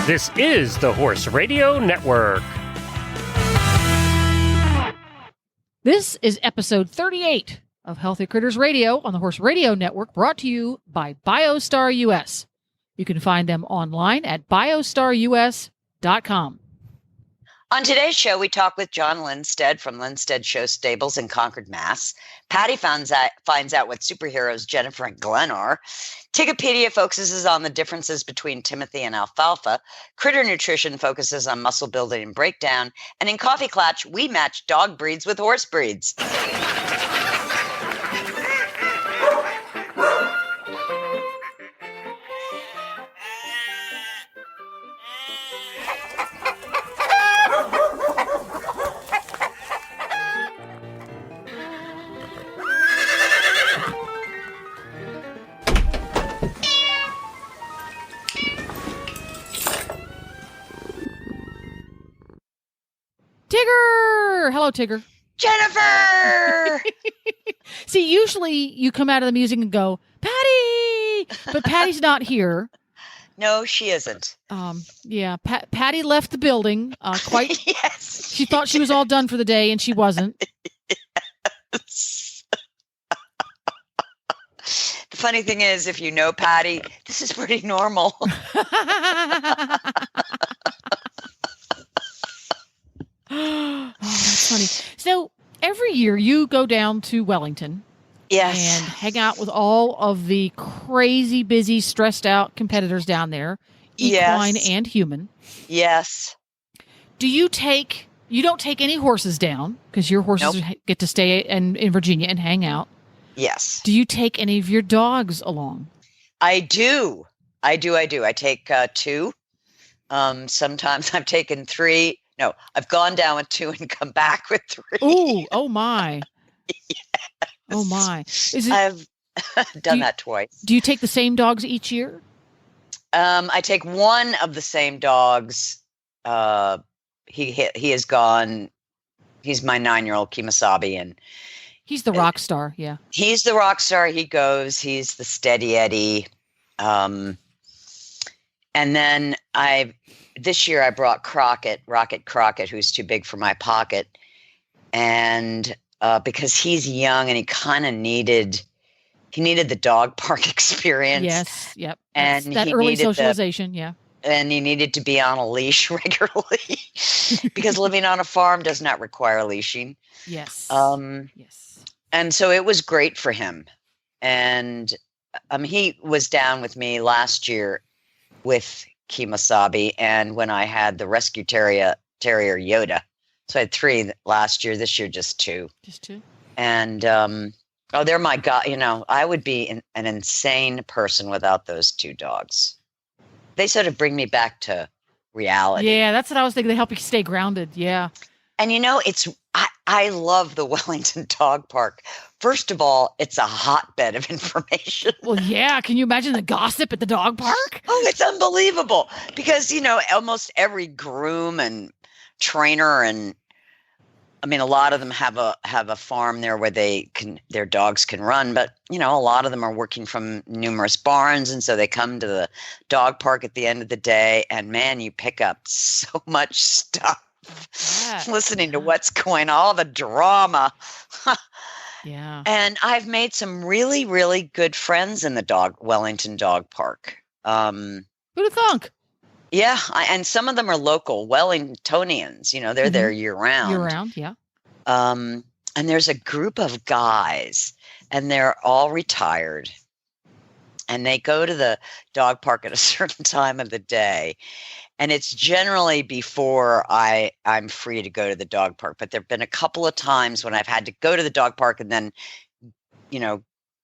This is the Horse Radio Network. This is episode 38 of Healthy Critters Radio on the Horse Radio Network, brought to you by Biostar US. You can find them online at biostarus.com. On today's show, we talk with John Lindstedt from Lindstedt Show Stables in Concord, Mass. Patty finds out what superheroes Jennifer and Glenn are. Tigopedia focuses on the differences between Timothy and Alfalfa. Critter Nutrition focuses on muscle building and breakdown. And in Coffee Klatch, we match dog breeds with horse breeds. Tigger! Hello, Tigger. Jennifer! See, usually you come out of the music and go, Patty! But Patty's not here. No, she isn't. Yeah, Patty left the building quite. Yes. She thought she was all done for the day, and she wasn't. Yes. The funny thing is, if you know Patty, this is pretty normal. Oh, that's funny. So every year you go down to Wellington, Yes. and hang out with all of the crazy, busy, stressed out competitors down there, equine Yes. and human. Yes. You don't take any horses down because your horses Nope. get to stay in Virginia and hang out. Yes. Do you take any of your dogs along? I do. I take 2. Sometimes I've taken 3. No, I've gone down with 2 and come back with 3. Ooh, oh my. Yes. Oh my. Is it, I've done that twice. do you take the same dogs each year? I take one of the same dogs. He has gone. He's my 9-year-old Kemosabe, and He's the rock star, yeah. he's the rock star. He goes. He's the steady Eddie. And then this year I brought Rocket Crockett, who's too big for my pocket, and because he's young and he kind of needed the dog park experience. Yes, yep. And that he early needed socialization, yeah. and he needed to be on a leash regularly because living on a farm does not require leashing. Yes. Yes. And so it was great for him. And he was down with me last year with Kemosabe, and when I had the rescue terrier Yoda. So I had 3 last year. This year, just 2. Just 2. And they're my God. I would be an insane person without those 2 dogs. They sort of bring me back to reality. Yeah, that's what I was thinking. They help you stay grounded. Yeah. And I love the Wellington Dog Park. First of all, it's a hotbed of information. Well, yeah. Can you imagine the gossip at the dog park? Oh, it's unbelievable because, almost every groom and trainer and a lot of them have a farm there where their dogs can run, but a lot of them are working from numerous barns, and so they come to the dog park at the end of the day, and man, you pick up so much stuff. Yeah. Listening to what's going on, all the drama. Yeah. And I've made some really, really good friends in the Wellington Dog Park. Who'd have thunk? Yeah, and some of them are local Wellingtonians. They're there year round. Year round, yeah. And there's a group of guys, and they're all retired, and they go to the dog park at a certain time of the day. And it's generally before I'm free to go to the dog park. But there have been a couple of times when I've had to go to the dog park and then,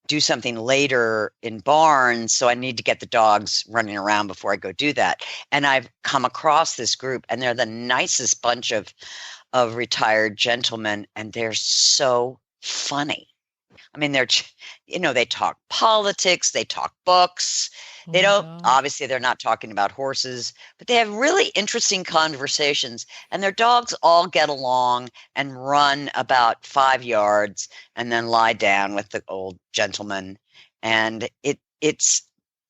do something later in barns. So I need to get the dogs running around before I go do that. And I've come across this group, and they're the nicest bunch of retired gentlemen. And they're so funny. They talk politics, they talk books. They don't, obviously they're not talking about horses, but they have really interesting conversations, and their dogs all get along and run about 5 yards and then lie down with the old gentleman. And it's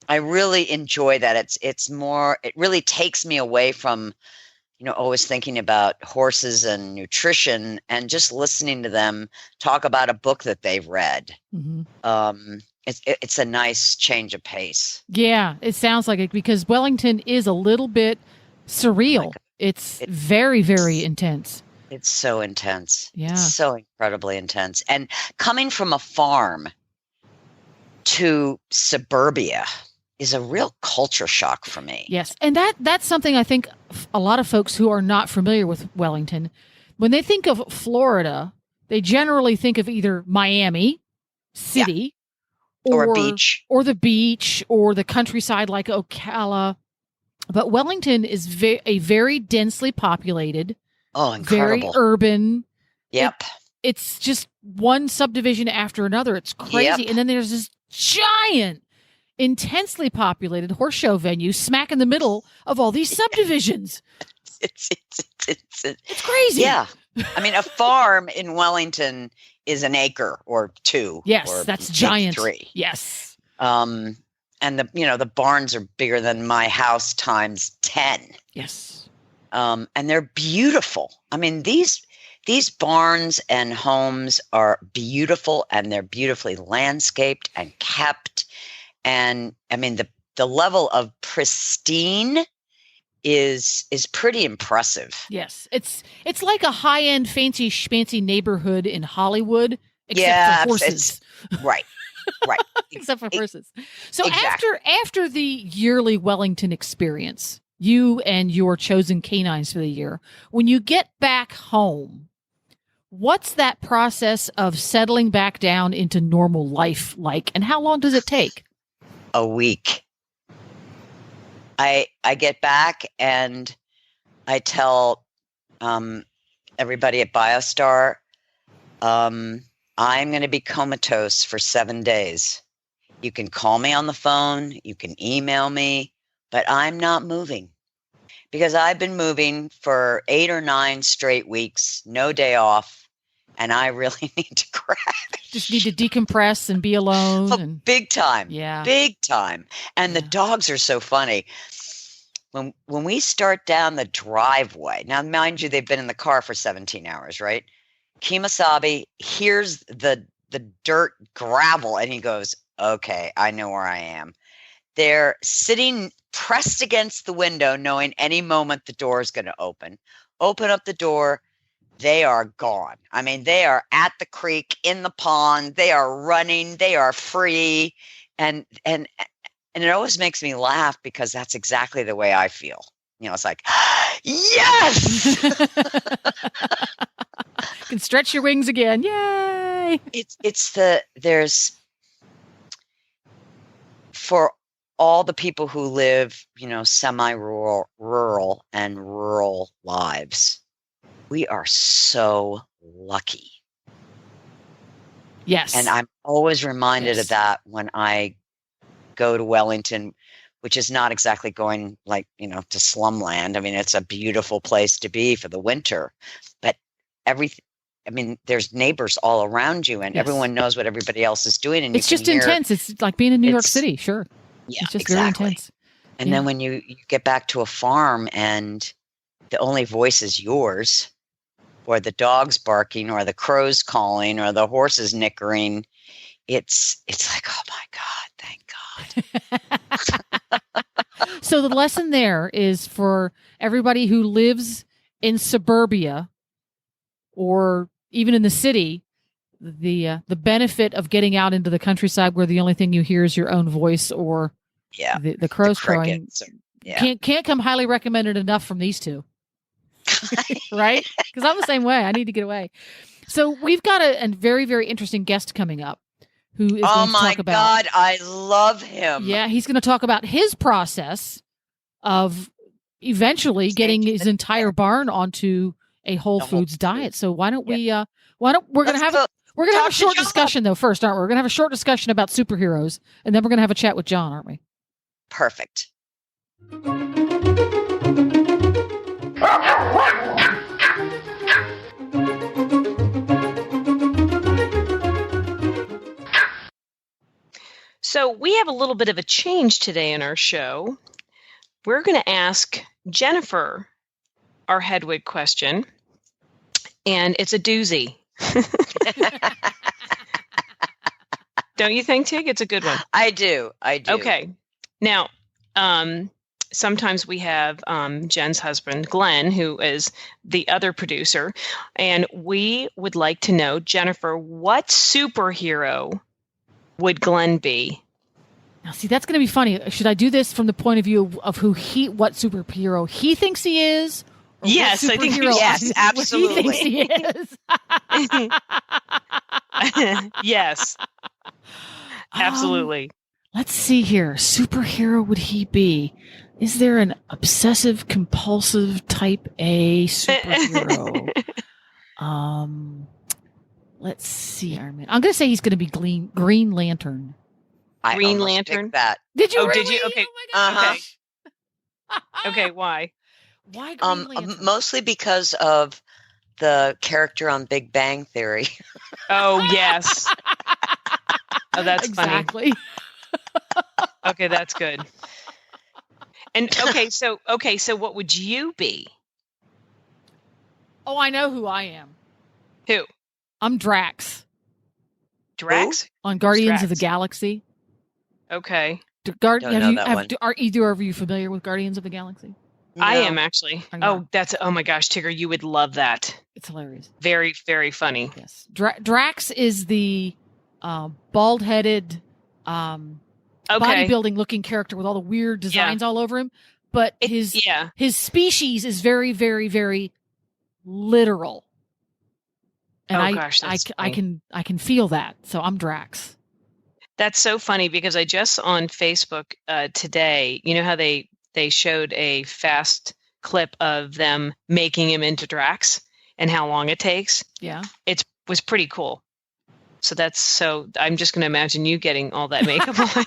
I really enjoy that. It's more. It really takes me away from, always thinking about horses and nutrition, and just listening to them talk about a book that they've read. Mm-hmm. It's a nice change of pace. Yeah, it sounds like it, because Wellington is a little bit surreal. It's very, very intense. It's so intense. Yeah. It's so incredibly intense. And coming from a farm to suburbia is a real culture shock for me. Yes. And that's something I think a lot of folks who are not familiar with Wellington, when they think of Florida, they generally think of either Miami City or a beach, or the beach, or the countryside like Ocala. But Wellington is a very densely populated, incredible, very urban. Yep. It's just one subdivision after another. It's crazy. Yep. And then there's this giant, intensely populated horse show venue smack in the middle of all these subdivisions. It's crazy. Yeah. I mean, a farm in Wellington is an acre or two. Yes, or that's giant. 3. Yes. And the barns are bigger than my house times 10. Yes. And they're beautiful. I mean, these barns and homes are beautiful, and they're beautifully landscaped and kept. And I mean, the level of pristine is pretty impressive. Yes. It's like a high-end fancy schmancy neighborhood in Hollywood, except for horses. Right. Right. Except for horses. So exactly. after the yearly Wellington experience, you and your chosen canines for the year, when you get back home, what's that process of settling back down into normal life like, and how long does it take? A week. I get back and I tell everybody at Biostar, I'm going to be comatose for 7 days. You can call me on the phone, you can email me, but I'm not moving, because I've been moving for 8 or 9 straight weeks, no day off, and I really need to crash. Just need to decompress and be alone. Big time. Yeah. Big time. And the dogs are so funny. When we start down the driveway, now mind you, they've been in the car for 17 hours, right? Kemosabe hears the dirt gravel and he goes, okay, I know where I am. They're sitting pressed against the window, knowing any moment the door is going to open up the door. They are gone. I mean, they are at the creek, in the pond. They are running. They are free. And it always makes me laugh, because that's exactly the way I feel. It's like, yes! You can stretch your wings again. Yay! There's for all the people who live, semi-rural and rural lives, we are so lucky. Yes. And I'm always reminded of that when I go to Wellington, which is not exactly going to slumland. I mean, it's a beautiful place to be for the winter, but there's neighbors all around you, and everyone knows what everybody else is doing. And it's just intense. It's like being in New York City. Sure. Yeah, it's just exactly. very intense. And then when you get back to a farm and the only voice is yours, or the dogs barking, or the crows calling, or the horses nickering, it's like, oh my God, thank God. So the lesson there is for everybody who lives in suburbia or even in the city, the benefit of getting out into the countryside where the only thing you hear is your own voice or the crows crowing. Can't come highly recommended enough from these two. Right? Because I'm the same way. I need to get away. So we've got a very, very interesting guest coming up who is going to talk about... Oh my God, I love him. Yeah, he's going to talk about his process of eventually getting his entire barn onto a Whole Foods diet. So why don't we we're going to have a short discussion though first, aren't we? We're going to have a short discussion about superheroes, and then we're going to have a chat with John, aren't we? Perfect. So we have a little bit of a change today in our show. We're going to ask Jennifer our Hedwig question, and it's a doozy. Don't you think, Tig? It's a good one. I do. Okay. Now, sometimes we have Jen's husband, Glenn, who is the other producer, and we would like to know, Jennifer, what superhero would Glenn be? Now, see, that's going to be funny. Should I do this from the point of view of what superhero he thinks he is? Yes, I think yes, absolutely. What he thinks he is. Yes, absolutely. Let's see here. Superhero would he be? Is there an obsessive compulsive type A superhero? Let's see. I'm going to say he's going to be Green Lantern. Green Lantern? Picked that. Did you? Oh, really? did you? Okay. Oh my gosh. Okay. Why? Why Green Lantern? Mostly because of the character on Big Bang Theory. Oh, yes. Oh, that's exactly. funny. Okay, that's good. And so what would you be? Oh, I know who I am. Who? I'm Drax. Drax? On Guardians of the Drax? Galaxy. Okay. Don't know that one. Are either of you familiar with Guardians of the Galaxy? No. I am actually. I know. Oh my gosh, Tigger, you would love that. It's hilarious. Very, very funny. Yes. Drax is the bald-headed bodybuilding looking character with all the weird designs all over him, but his species is very, very, very literal. And I can feel that. So I'm Drax. That's so funny because I just on Facebook today, you know how they showed a fast clip of them making him into Drax and how long it takes? Yeah. It was pretty cool. So I'm just going to imagine you getting all that makeup on.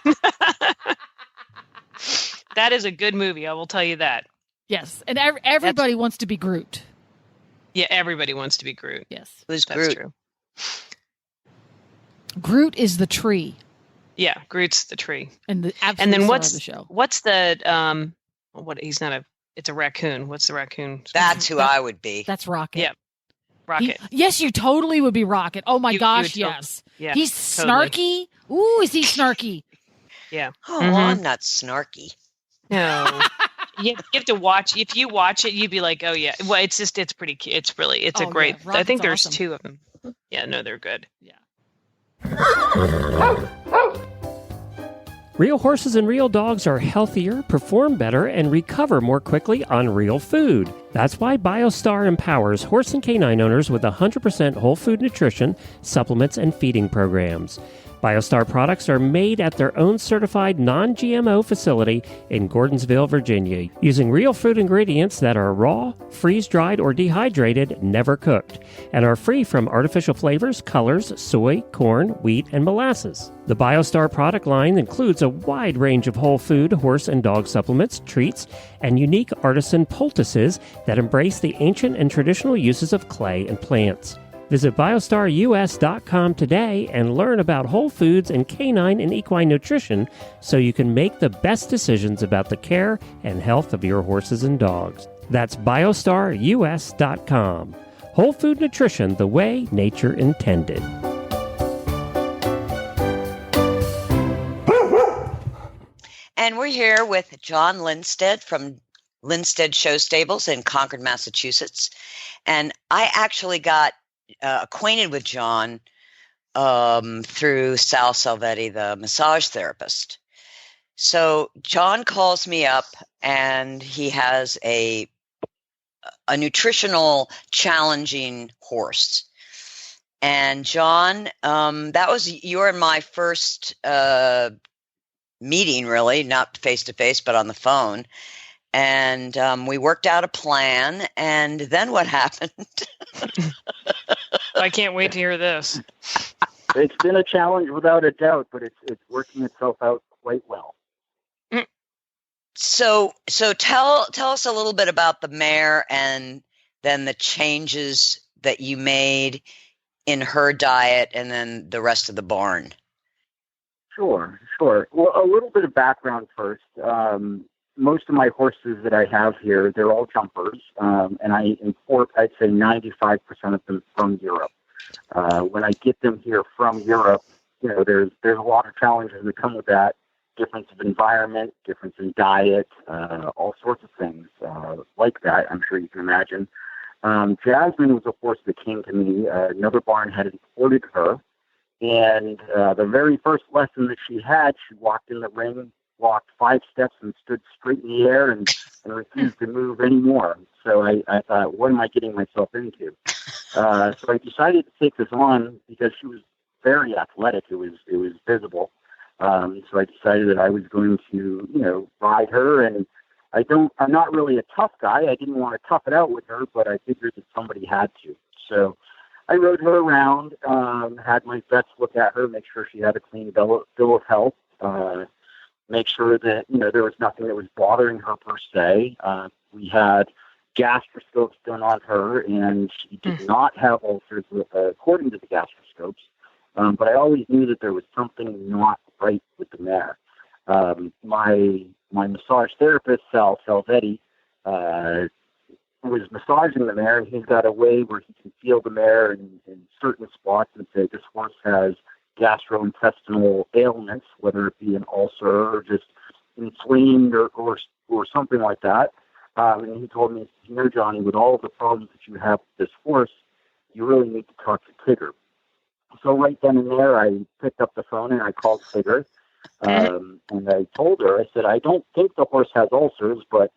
That is a good movie, I will tell you that. Yes, and everybody wants to be Groot. Yeah, everybody wants to be Groot. Yes. Who's That's Groot? true. Groot is the tree. Yeah, Groot's the tree. And the absolute and then star of the show. What's the it's a raccoon. What's the raccoon? That's who I would be. That's Rocket. Yeah. Rocket. Yes, you totally would be Rocket. Oh my gosh, you would yes. Yeah, He's snarky. Ooh, is he snarky? Yeah. Oh, I'm not snarky. No. you have to watch. If you watch it, you'd be like, oh yeah. Well, it's pretty cute. It's a great. Yeah. I think there's awesome. 2 of them. Yeah, no, they're good. Yeah. Real horses and real dogs are healthier, perform better, and recover more quickly on real food. That's why Biostar empowers horse and canine owners with 100% whole food nutrition, supplements, and feeding programs. Biostar products are made at their own certified non-GMO facility in Gordonsville, Virginia, using real food ingredients that are raw, freeze-dried, or dehydrated, never cooked, and are free from artificial flavors, colors, soy, corn, wheat, and molasses. The Biostar product line includes a wide range of whole food, horse and dog supplements, treats, and unique artisan poultices that embrace the ancient and traditional uses of clay and plants. Visit biostarus.com today and learn about whole foods and canine and equine nutrition so you can make the best decisions about the care and health of your horses and dogs. That's biostarus.com. Whole food nutrition the way nature intended. And we're here with John Lindstedt from Lindstedt Show Stables in Concord, Massachusetts. And I actually got acquainted with John through Sal Salvetti, the massage therapist. So John calls me up and he has a nutritional challenging horse. And John, you were my first meeting, really, not face to face, but on the phone. And we worked out a plan. And then what happened? I can't wait to hear this. It's been a challenge without a doubt, but it's working itself out quite well. So tell us a little bit about the mare and then the changes that you made in her diet and then the rest of the barn. Sure, sure. Well, a little bit of background first. Most of my horses that I have here, they're all jumpers, and I import, I'd say 95% of them from Europe. When I get them here from Europe, there's a lot of challenges that come with that. Difference of environment, difference in diet, all sorts of things like that, I'm sure you can imagine. Jasmine was a horse that came to me. Another barn had imported her. And the very first lesson that she had, she walked in the ring, walked 5 steps and stood straight in the air and refused to move anymore. So I thought, what am I getting myself into? So I decided to take this on because she was very athletic. It was visible. So I decided that I was going to, ride her. And I'm not really a tough guy. I didn't want to tough it out with her, but I figured that somebody had to. So I rode her around, had my vets look at her, make sure she had a clean bill of health, make sure that, there was nothing that was bothering her per se. We had gastroscopes done on her, and she did not have ulcers according to the gastroscopes. But I always knew that there was something not right with the mare. My massage therapist, Sal Salvetti, was massaging the mare, and he's got a way where he can feel the mare in certain spots and say this horse has gastrointestinal ailments, whether it be an ulcer or just inflamed or something like that. And he told me, Johnny, with all of the problems that you have with this horse, you really need to talk to Tigger. So right then and there, I picked up the phone and I called Tigger. And I told her, I said, I don't think the horse has ulcers, but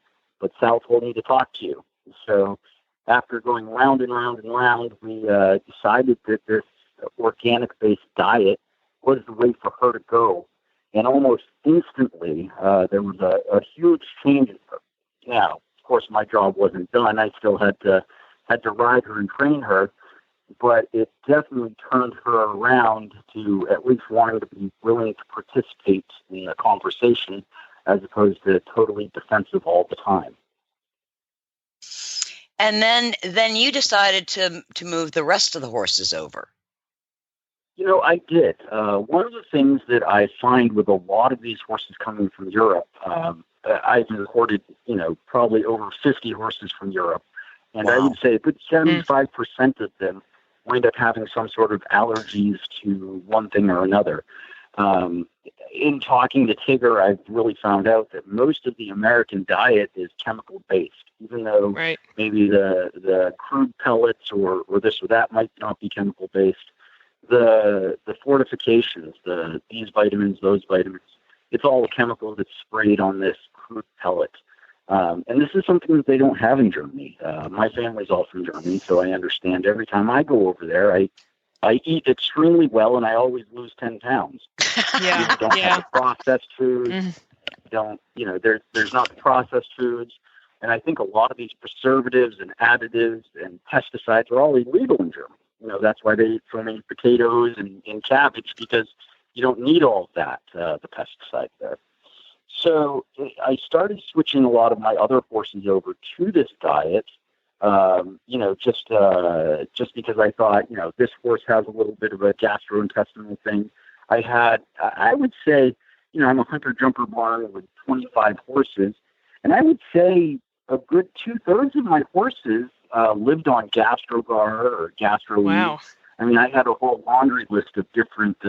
Sal told me to talk to you. So after going round and round and round, we decided that this organic-based diet was the way for her to go. And almost instantly, there was a huge change in her. Now, of course, my job wasn't done. I still had to ride her and train her, but it definitely turned her around to at least wanting to be willing to participate in the conversation as opposed to totally defensive all the time. And then you decided to move the rest of the horses over. I did. One of the things that I find with a lot of these horses coming from Europe, I've imported, probably over 50 horses from Europe. And I would say a good 75% of them wind up having some sort of allergies to one thing or another. In talking to Tigger, I've really found out that most of the American diet is chemical-based, even though maybe the crude pellets or this or that might not be chemical-based. The fortifications, these vitamins, those vitamins, it's all the chemical that's sprayed on this crude pellet. And this is something that they don't have in Germany. My family's all from Germany, so I understand every time I go over there, I eat extremely well, and I always lose 10 pounds. Yeah, You don't have the processed foods. There's not the processed foods. And I think a lot of these preservatives and additives and pesticides are all illegal in Germany. That's why they eat so many potatoes and cabbage, because you don't need all of that, the pesticides there. So I started switching a lot of my other horses over to this diet, just because I thought, this horse has a little bit of a gastrointestinal thing. I would say, I'm a hunter-jumper barn with 25 horses, and I would say a good 2/3 of my horses lived on GastroGuard or GastroE. Wow. I mean, I had a whole laundry list of different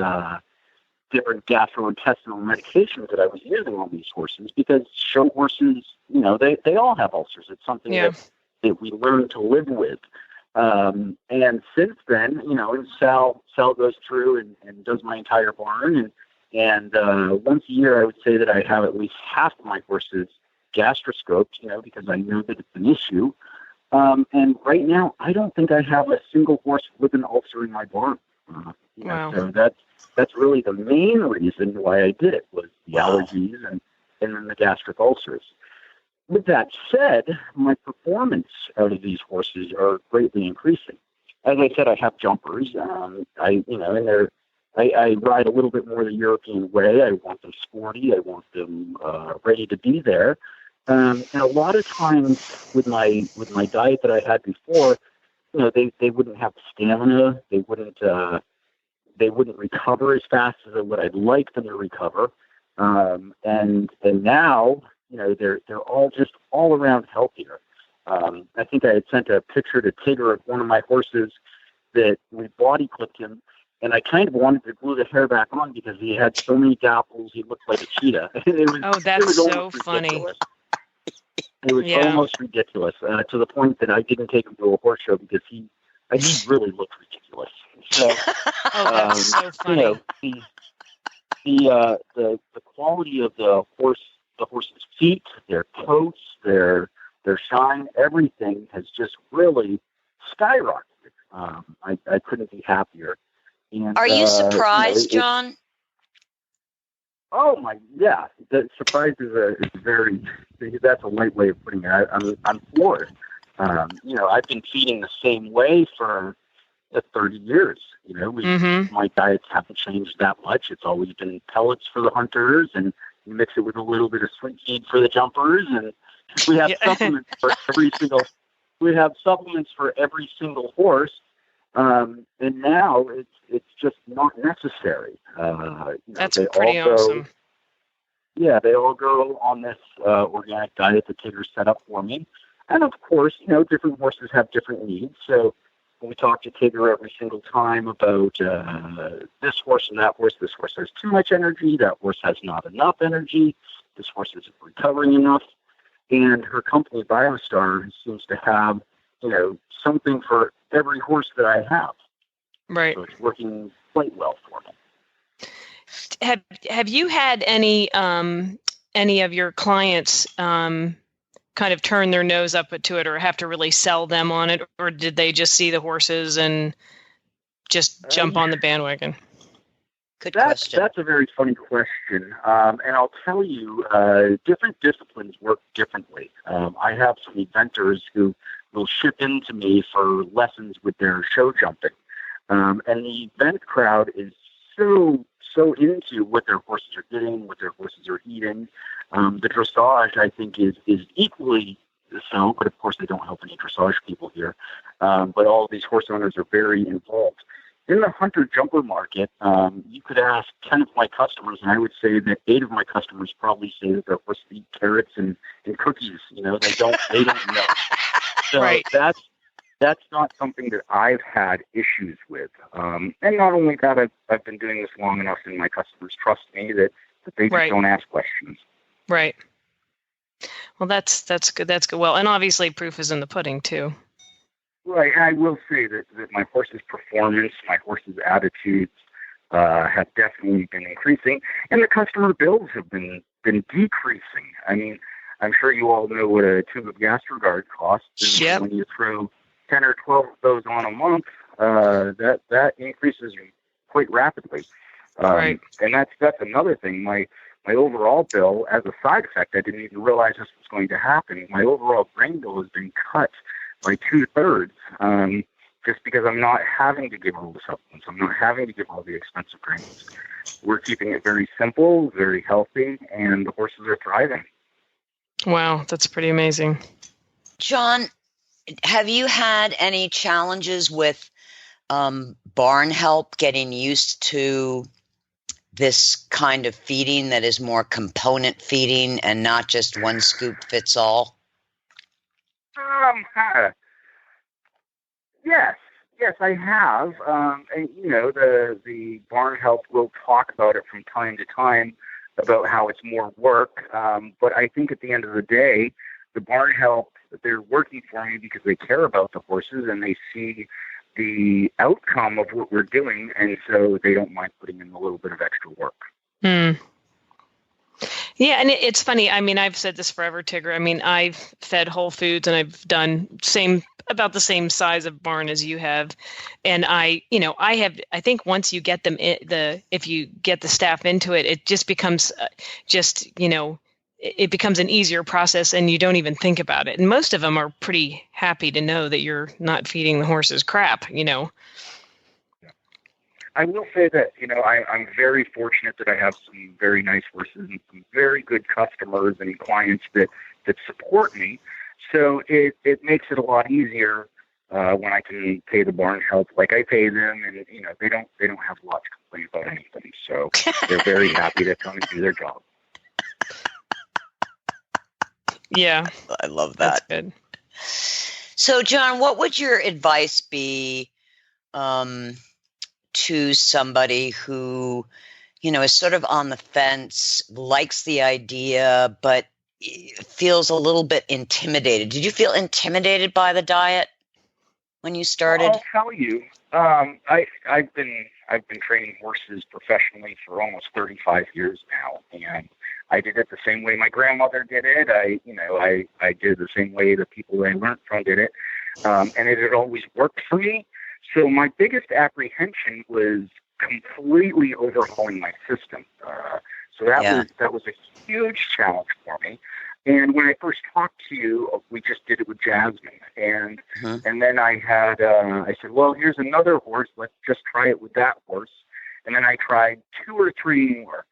gastrointestinal medications that I was using on these horses, because show horses, they all have ulcers. It's something that we learn to live with. And since then, and Sal goes through and does my entire barn. And once a year, I would say that I have at least half of my horses gastroscoped, because I know that it's an issue. And right now, I don't think I have a single horse with an ulcer in my barn. Wow. So that's really the main reason why I did it, was the allergies and then the gastric ulcers. With that said, my performance out of these horses are greatly increasing. As I said, I have jumpers. I ride a little bit more the European way. I want them sporty. I want them ready to be there. And a lot of times with my diet that I had before, they wouldn't have the stamina. They wouldn't they wouldn't recover as fast as I would I'd like them to recover. And now, they're all around healthier. I think I had sent a picture to Tigger of one of my horses that we body clipped him, and I kind of wanted to glue the hair back on because he had so many dapples. He looked like a cheetah. That's so funny. Ridiculous. It was almost ridiculous, to the point that I didn't take him to a horse show because he really looked ridiculous. So, that's so funny. The quality of the horse's feet, their coats, their shine, everything has just really skyrocketed. I couldn't be happier. And, are you surprised, John? Oh my, yeah. The surprise is that's a light way of putting it. I'm floored. I've been feeding the same way for 30 years. My diets haven't changed that much. It's always been pellets for the hunters, and you mix it with a little bit of sweet feed for the jumpers, and we have supplements for every single. We have supplements for every single horse, and now it's just not necessary. That's pretty awesome. Yeah, they all go on this organic diet that Tigger set up for me, and of course, different horses have different needs. So we talk to Tigger every single time about this horse and that horse. This horse has too much energy. That horse has not enough energy. This horse isn't recovering enough. And her company, Biostar, seems to have, something for every horse that I have. Right. So it's working quite well for me. Have you had any of your clients kind of turn their nose up to it, or have to really sell them on it, or did they just see the horses and just jump on the bandwagon? Good question. That's a very funny question, and I'll tell you, different disciplines work differently. I have some eventers who will ship into me for lessons with their show jumping, and the event crowd is so into what their horses are getting, what their horses are eating. The dressage, I think, is equally so, but of course they don't help any dressage people here. But all of these horse owners are very involved. In the hunter-jumper market, you could ask 10 of my customers, and I would say that 8 of my customers probably say that their horses eat carrots and cookies. They don't know. So right. That's not something that I've had issues with. And not only that, I've been doing this long enough, and my customers trust me that they just don't ask questions. Right. Well, that's good. That's good. Well, and obviously proof is in the pudding too. Right. I will say that my horse's performance, my horse's attitudes have definitely been increasing, and the customer bills have been decreasing. I mean, I'm sure you all know what a tube of GastroGuard costs. Yep. When you throw 10 or 12 of those on a month, that increases quite rapidly. Right. And that's another thing. My overall bill, as a side effect, I didn't even realize this was going to happen. My overall grain bill has been cut by 2/3, just because I'm not having to give all the supplements. I'm not having to give all the expensive grains. We're keeping it very simple, very healthy, and the horses are thriving. Wow, that's pretty amazing. John, have you had any challenges with barn help getting used to this kind of feeding that is more component feeding and not just one scoop fits all? Yes, I have. And the barn help will talk about it from time to time about how it's more work. But I think at the end of the day, the barn help, they're working for me because they care about the horses and they see the outcome of what we're doing, and so they don't mind putting in a little bit of extra work. Yeah, and it's funny. I mean, I've said this forever, Tigger. I mean, I've fed Whole Foods, and I've done about the same size of barn as you have, and I think once you get them if you get the staff into it, it just becomes it becomes an easier process, and you don't even think about it. And most of them are pretty happy to know that you're not feeding the horses crap. I will say that, I'm very fortunate that I have some very nice horses and some very good customers and clients that support me. So it makes it a lot easier when I can pay the barn help like I pay them, and they don't have a lot to complain about anything, so they're very happy to come and do their job. Yeah, I love that's that. good. So, John, what would your advice be to somebody who, is sort of on the fence, likes the idea, but feels a little bit intimidated? Did you feel intimidated by the diet when you started? I'll tell you, I've been training horses professionally for almost 35 years now, and I did it the same way my grandmother did it. I did it the same way the people I learned from did it, and it had always worked for me. So my biggest apprehension was completely overhauling my system. So that was a huge challenge for me. And when I first talked to you, we just did it with Jasmine, and then I said, well, here's another horse. Let's just try it with that horse. And then I tried 2 or 3 more.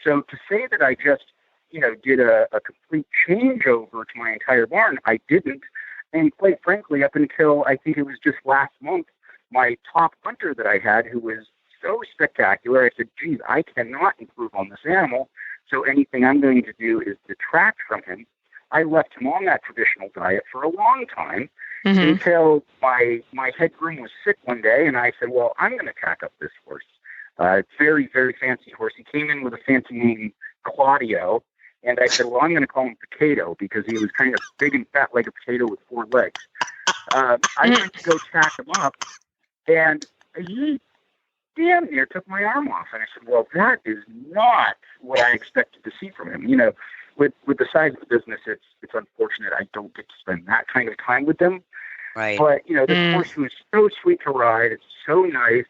So to say that I just did a complete changeover to my entire barn, I didn't. And quite frankly, up until I think it was just last month, my top hunter that I had, who was so spectacular, I said, geez, I cannot improve on this animal. So anything I'm going to do is detract from him. I left him on that traditional diet for a long time until my head groom was sick one day, and I said, well, I'm going to tack up this horse. Very, very fancy horse. He came in with a fancy name, Claudio, and I said, well, I'm going to call him Potato because he was kind of big and fat like a potato with 4 legs. I went to go tack him up, and he damn near took my arm off. And I said, well, that is not what I expected to see from him. With the size of the business, it's unfortunate I don't get to spend that kind of time with them. Right. But, this horse was so sweet to ride. It's so nice,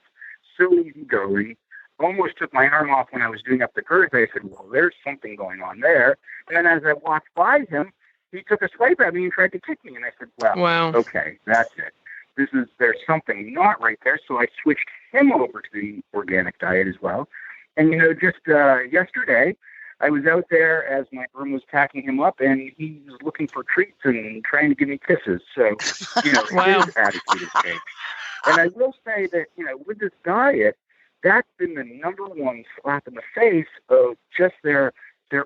so easygoing. Almost took my arm off when I was doing up the girth. I said, well, there's something going on there. And then as I walked by him, he took a swipe at me and tried to kick me. And I said, well, wow. Okay, that's it. There's something not right there. So I switched him over to the organic diet as well. And, just yesterday, I was out there as my groom was packing him up, and he was looking for treats and trying to give me kisses. So, Wow. His attitude has changed. And I will say that, with this diet, that's been the number one slap in the face of just their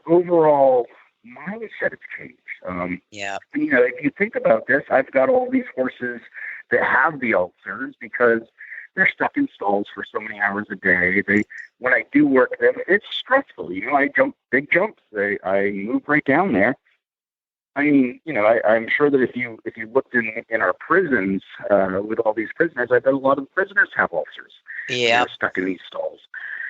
overall mindset has changed. Yeah. If you think about this, I've got all these horses that have the ulcers because they're stuck in stalls for so many hours a day. When I do work them, it's stressful. I jump big jumps. I move right down there. I mean, I'm sure that if you looked in our prisons with all these prisoners, I bet a lot of the prisoners have ulcers. Yeah. They're stuck in these stalls.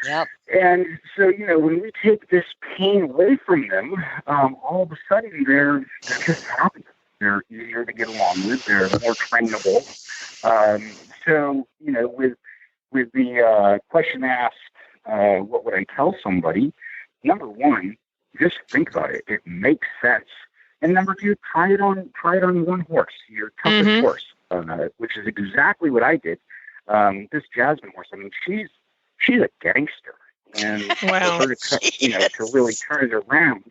Yep. And so, when we take this pain away from them, all of a sudden they're just happy. They're easier to get along with. They're more trainable. So, with the question asked, what would I tell somebody? Number one, just think about it. It makes sense. And number 2, try it on one horse, your toughest horse, which is exactly what I did. This Jasmine horse, I mean, she's a gangster, and Wow. for her to really turn it around.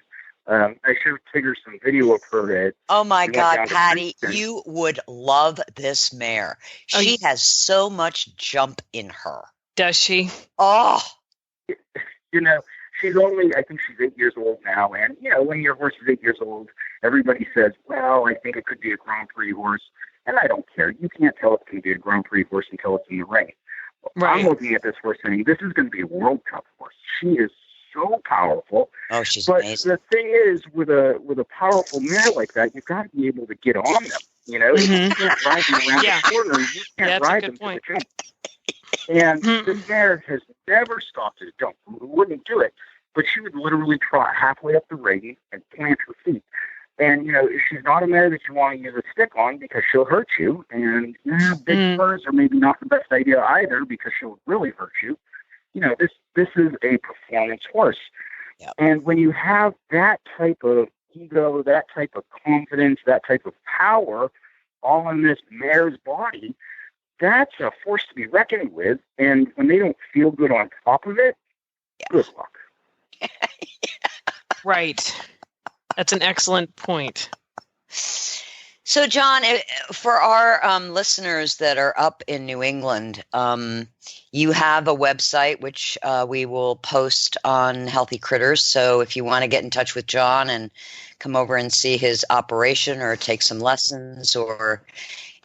I showed Tigger some video of her. Oh my God, Patty, Lindstedt. you would love this mare. She has so much jump in her. Does she? Oh, She's only, I think she's 8 years old now. And, when your horse is 8 years old, everybody says, well, I think it could be a Grand Prix horse. And I don't care. You can't tell it's going to be a Grand Prix horse until it's in the ring. Right. I'm looking at this horse saying, this is going to be a World Cup horse. She is so powerful. oh, she's But amazing. the thing is, with a powerful mare like that, you've got to be able to get on them. You can't ride them around Yeah. the corner. You can't That's a ride good them point. to the jump. And this mare has never stopped at a jump. Wouldn't do it. But she would literally trot halfway up the ring and plant her feet. And, she's not a mare that you want to use a stick on because she'll hurt you. And big spurs are maybe not the best idea either because she'll really hurt you. This is a performance horse. Yep. And when you have that type of ego, that type of confidence, that type of power all in this mare's body, that's a force to be reckoned with. And when they don't feel good on top of it, good luck. Right. That's an excellent point. So, John, for our listeners that are up in New England, you have a website which we will post on Healthy Critters. So, if you want to get in touch with John and come over and see his operation or take some lessons or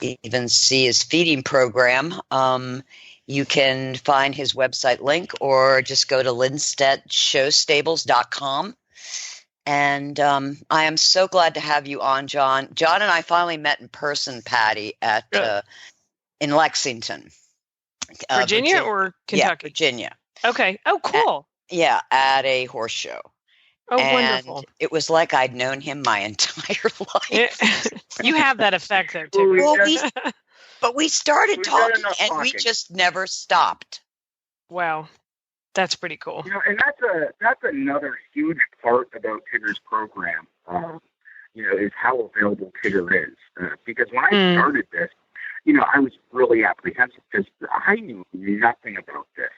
even see his feeding program, you can find his website link or just go to lindstedtshowstables.com. And I am so glad to have you on, John. John and I finally met in person, Patty, in Lexington, Virginia or Kentucky? Yeah, Virginia. Okay. Oh, cool. At a horse show. Oh, And wonderful. it was like I'd known him my entire life. You have that effect there, too. But we started talking, and we just never stopped. Wow. That's pretty cool. And that's another huge part about Tigger's program, is how available Tigger is. Because when I started this, I was really apprehensive because I knew nothing about this.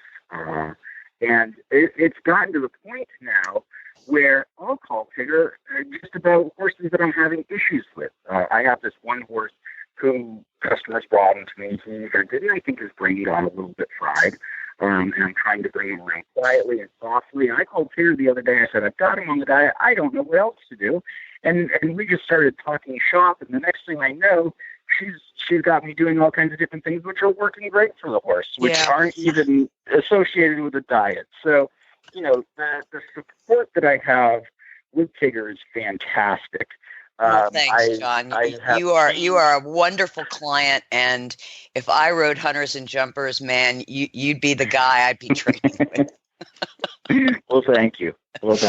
And it's gotten to the point now where I'll call Tigger just about horses that I'm having issues with. I have this one horse who customers brought him to me. He didn't I think his brain got a little bit fried. And I'm trying to bring him around quietly and softly. And I called Tigger the other day. I said, I've got him on the diet. I don't know what else to do. And we just started talking shop. And the next thing I know, she's got me doing all kinds of different things, which are working great for the horse, which aren't even associated with the diet. So, the support that I have with Tigger is fantastic. Well, thanks, John. You are a wonderful client, and if I rode Hunters and Jumpers, man, you'd be the guy I'd be training with. Well, thank you. But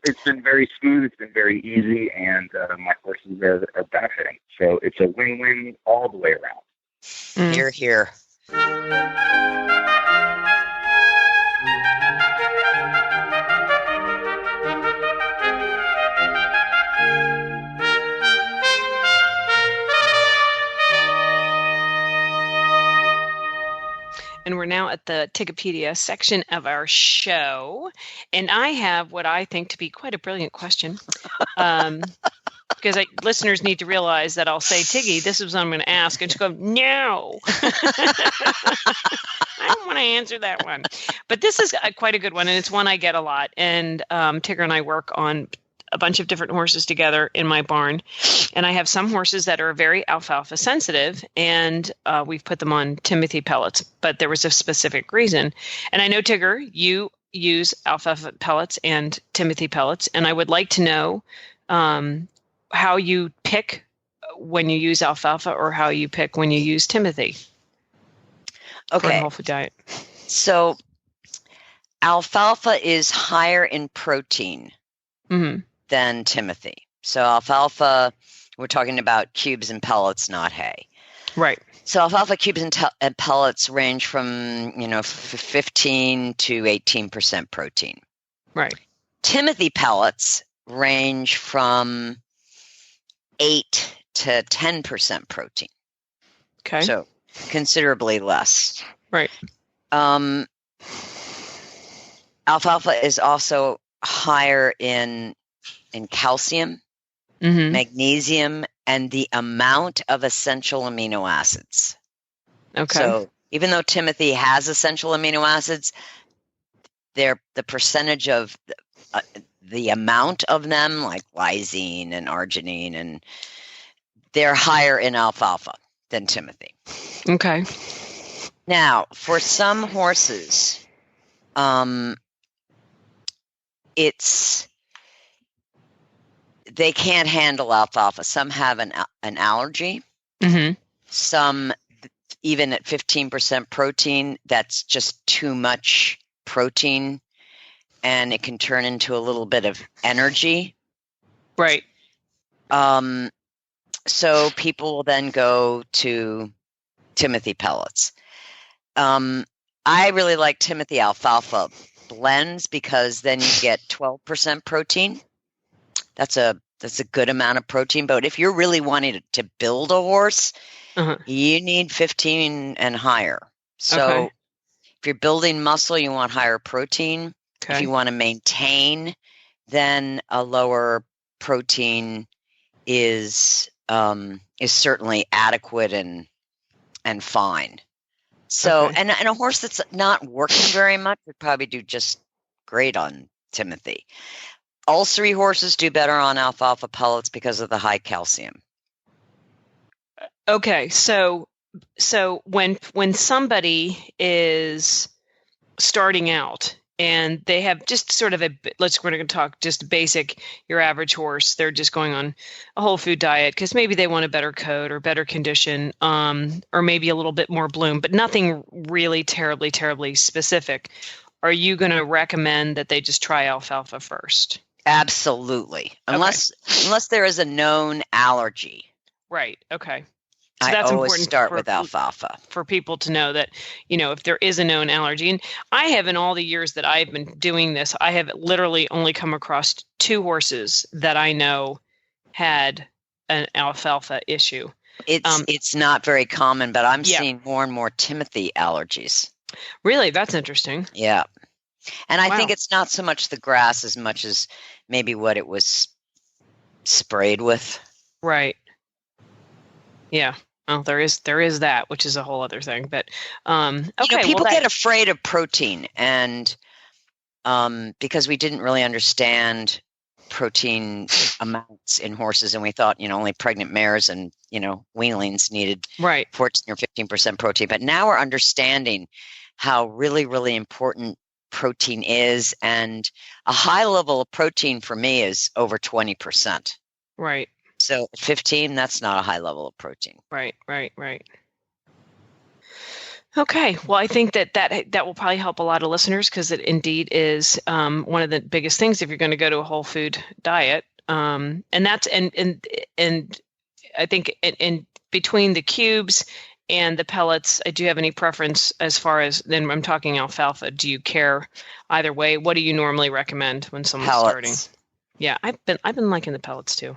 it's been very smooth. It's been very easy, and my horses are benefiting. So it's a win-win all the way around. Hear, hear. And we're now at the Tigopedia section of our show. And I have what I think to be quite a brilliant question. Because listeners need to realize that I'll say, Tiggy, this is what I'm going to ask. And she'll go, no. I don't want to answer that one. But this is quite a good one. And it's one I get a lot. And Tigger and I work on a bunch of different horses together in my barn. And I have some horses that are very alfalfa sensitive, and we've put them on Timothy pellets, but there was a specific reason. And I know, Tigger, you use alfalfa pellets and Timothy pellets, and I would like to know how you pick when you use alfalfa or how you pick when you use Timothy. Okay. For a whole food diet. So alfalfa is higher in protein than Timothy. So alfalfa, we're talking about cubes and pellets, not hay. Right. So alfalfa cubes and pellets range from 15 to 18% protein. Right. Timothy pellets range from 8 to 10% protein. Okay. So considerably less. Right. Alfalfa is also higher in calcium, magnesium, and the amount of essential amino acids. Okay. So even though Timothy has essential amino acids, the percentage of the amount of them, like lysine and arginine, and they're higher in alfalfa than Timothy. Okay. Now, for some horses, they can't handle alfalfa. Some have an allergy. Some, even at 15% protein, that's just too much protein, and it can turn into a little bit of energy. Right. So people will then go to Timothy pellets. I really like Timothy alfalfa blends because then you get 12% protein. That's a good amount of protein. But if you're really wanting to build a horse, you need 15 and higher. So if you're building muscle, you want higher protein. If you want to maintain, then a lower protein is certainly adequate and fine. So, Okay. and a horse that's not working very much would probably do just great on Timothy. Ulcery horses do better on alfalfa pellets because of the high calcium. Okay, so when somebody is starting out and they have just sort of we're going to talk just basic, your average horse, they're just going on a whole food diet because maybe they want a better coat or better condition, or maybe a little bit more bloom, but nothing really terribly specific. Are you going to recommend that they just try alfalfa first? Absolutely. Unless there is a known allergy. Right. Okay. So I that's always important start with alfalfa. for people to know that, if there is a known allergy. And I have, in all the years that I've been doing this, I have literally only come across 2 horses that I know had an alfalfa issue. It's not very common, but I'm seeing more and more Timothy allergies. Really? That's interesting. Yeah. And I Wow. think it's not so much the grass as much as maybe what it was sprayed with. Right. Yeah. Well, there is that, which is a whole other thing. But okay, people get afraid of protein, and because we didn't really understand protein amounts in horses, and we thought only pregnant mares and weanlings needed 14 or 15% protein. But now we're understanding how really, really important protein is, and a high level of protein for me is over 20%. Right. So at 15, that's not a high level of protein. Right. Okay. Well, I think that will probably help a lot of listeners, because it indeed is one of the biggest things if you're going to go to a whole food diet. And that's and I think in between the cubes and the pellets, do you have any preference as far as, then I'm talking alfalfa? Do you care either way? What do you normally recommend when someone's starting? Yeah, I've been liking the pellets too.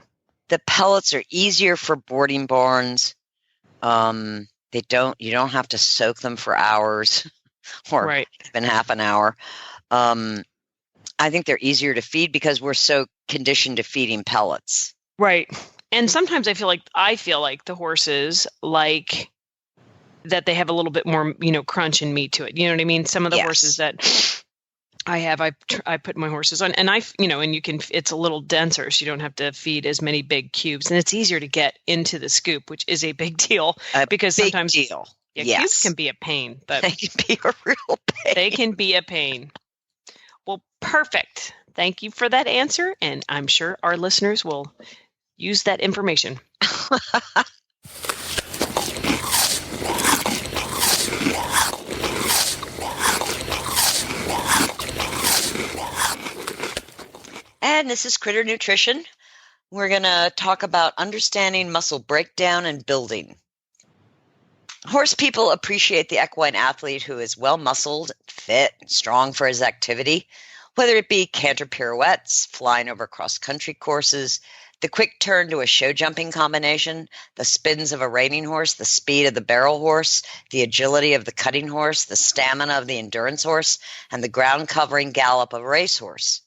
The pellets are easier for boarding barns. You don't have to soak them for hours or even half an hour. I think they're easier to feed because we're so conditioned to feeding pellets. Right. And sometimes I feel like the horses like that they have a little bit more, crunch and meat to it. You know what I mean? Some of the horses that I have, I put my horses on, and it's a little denser, so you don't have to feed as many big cubes, and it's easier to get into the scoop, which is a big deal because sometimes cubes can be a pain, but they can be a real pain. They can be a pain. Well, perfect. Thank you for that answer, and I'm sure our listeners will use that information. And this is Critter Nutrition. We're going to talk about understanding muscle breakdown and building. Horse people appreciate the equine athlete who is well-muscled, fit, and strong for his activity, whether it be canter pirouettes, flying over cross-country courses, the quick turn to a show jumping combination, the spins of a reining horse, the speed of the barrel horse, the agility of the cutting horse, the stamina of the endurance horse, and the ground-covering gallop of a racehorse.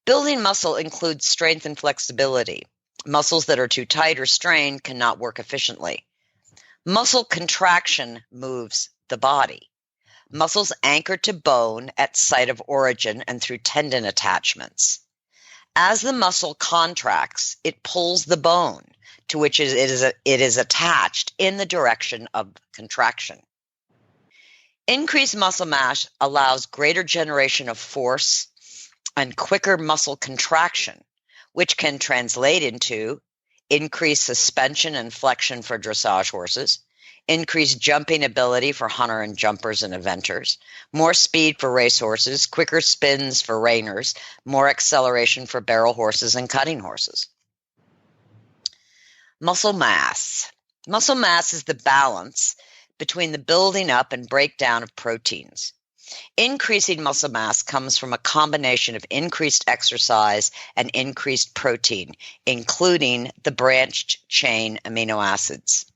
Building muscle includes strength and flexibility. Muscles that are too tight or strained cannot work efficiently. Muscle contraction moves the body. Muscles anchor to bone at site of origin and through tendon attachments. As the muscle contracts, it pulls the bone to which it is attached in the direction of contraction. Increased muscle mass allows greater generation of force and quicker muscle contraction, which can translate into increased suspension and flexion for dressage horses, increased jumping ability for hunter and jumpers and eventers, more speed for racehorses, quicker spins for reiners, more acceleration for barrel horses and cutting horses. Muscle mass. Muscle mass is the balance between the building up and breakdown of proteins. Increasing muscle mass comes from a combination of increased exercise and increased protein, including the branched chain amino acids.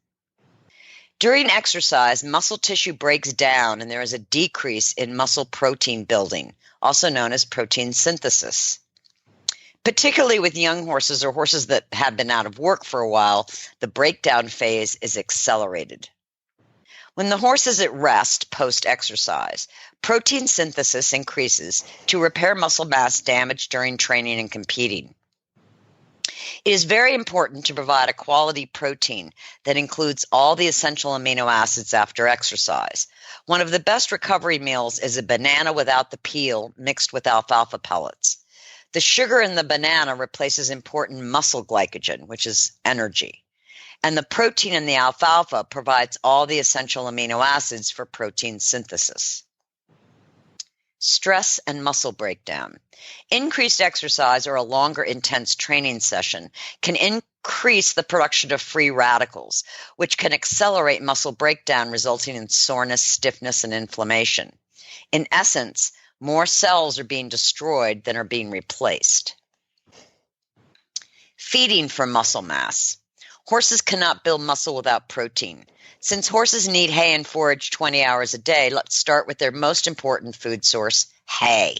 During exercise, muscle tissue breaks down and there is a decrease in muscle protein building, also known as protein synthesis. Particularly with young horses or horses that have been out of work for a while, the breakdown phase is accelerated. When the horse is at rest post-exercise, protein synthesis increases to repair muscle mass damaged during training and competing. It is very important to provide a quality protein that includes all the essential amino acids after exercise. One of the best recovery meals is a banana without the peel mixed with alfalfa pellets. The sugar in the banana replaces important muscle glycogen, which is energy. And the protein in the alfalfa provides all the essential amino acids for protein synthesis. Stress and muscle breakdown. Increased exercise or a longer intense training session can increase the production of free radicals, which can accelerate muscle breakdown, resulting in soreness, stiffness, and inflammation. In essence, more cells are being destroyed than are being replaced. Feeding for muscle mass. Horses cannot build muscle without protein. Since horses need hay and forage 20 hours a day, let's start with their most important food source, hay.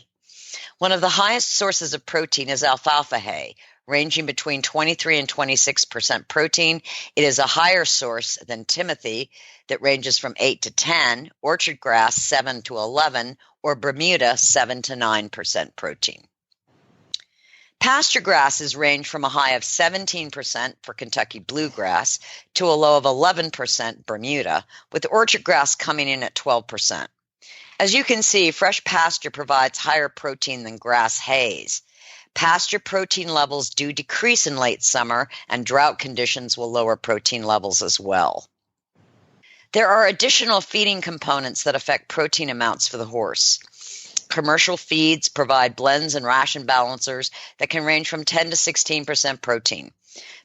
One of the highest sources of protein is alfalfa hay, ranging between 23 and 26% protein. It is a higher source than timothy that ranges from 8 to 10, orchard grass 7 to 11, or Bermuda 7 to 9% protein. Pasture grasses range from a high of 17% for Kentucky bluegrass to a low of 11% Bermuda, with orchard grass coming in at 12%. As you can see, fresh pasture provides higher protein than grass hays. Pasture protein levels do decrease in late summer, and drought conditions will lower protein levels as well. There are additional feeding components that affect protein amounts for the horse. Commercial feeds provide blends and ration balancers that can range from 10 to 16% protein.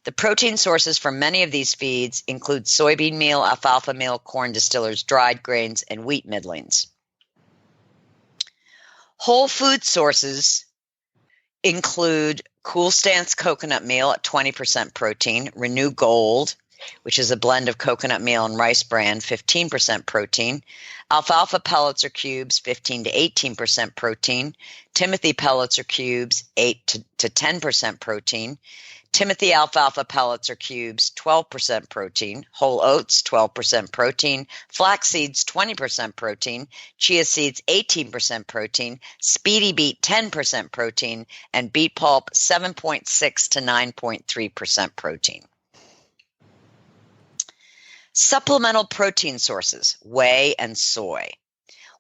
The protein sources for many of these feeds include soybean meal, alfalfa meal, corn distillers, dried grains, and wheat middlings. Whole food sources include Cool Stance coconut meal at 20% protein, Renew Gold, which is a blend of coconut meal and rice bran, 15% protein. Alfalfa pellets or cubes, 15 to 18% protein. Timothy pellets or cubes, 8 to 10% protein. Timothy alfalfa pellets or cubes, 12% protein. Whole oats, 12% protein. Flax seeds, 20% protein. Chia seeds, 18% protein. Speedy beet, 10% protein. And beet pulp, 7.6 to 9.3% protein. Supplemental protein sources, whey and soy.